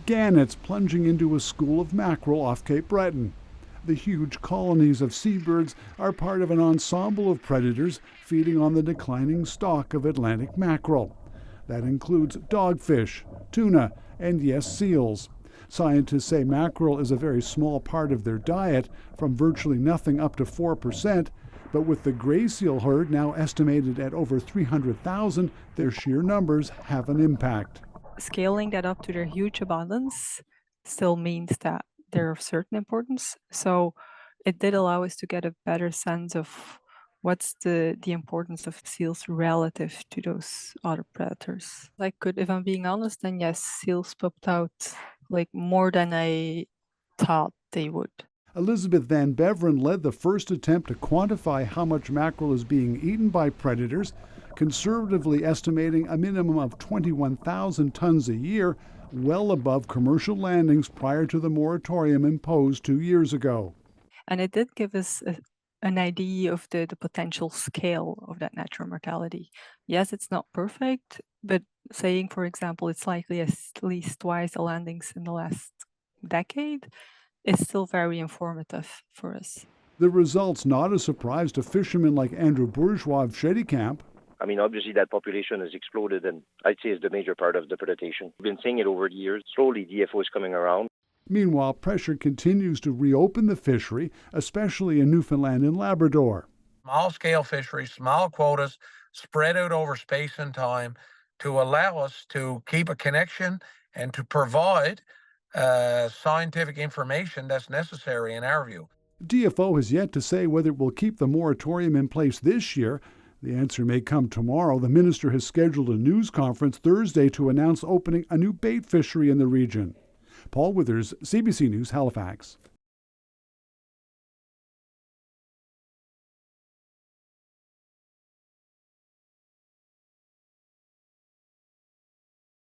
gannets plunging into a school of mackerel off Cape Breton. The huge colonies of seabirds are part of an ensemble of predators feeding on the declining stock of Atlantic mackerel. That includes dogfish, tuna, and yes, seals. Scientists say mackerel is a very small part of their diet, from virtually nothing up to 4%, but with the gray seal herd now estimated at over 300,000, their sheer numbers have an impact. Scaling that up to their huge abundance still means that they're of certain importance. So it did allow us to get a better sense of what's the importance of seals relative to those other predators. If I'm being honest, then yes, seals popped out like more than I thought they would. Elizabeth Van Beveren led the first attempt to quantify how much mackerel is being eaten by predators, conservatively estimating a minimum of 21,000 tons a year, well above commercial landings prior to the moratorium imposed 2 years ago. And it did give us an idea of the potential scale of that natural mortality. Yes, it's not perfect, but saying, for example, it's likely at least twice the landings in the last decade is still very informative for us. The result's not a surprise to fishermen like Andrew Bourgeois of Sheddycamp. I mean, obviously that population has exploded, and I'd say is the major part of the predation. We've been seeing it over the years. Slowly, DFO is coming around. Meanwhile, pressure continues to reopen the fishery, especially in Newfoundland and Labrador. Small-scale fisheries, small quotas, spread out over space and time to allow us to keep a connection and to provide scientific information that's necessary in our view. DFO has yet to say whether it will keep the moratorium in place this year. The answer may come tomorrow. The minister has scheduled a news conference Thursday to announce opening a new bait fishery in the region. Paul Withers, CBC News, Halifax.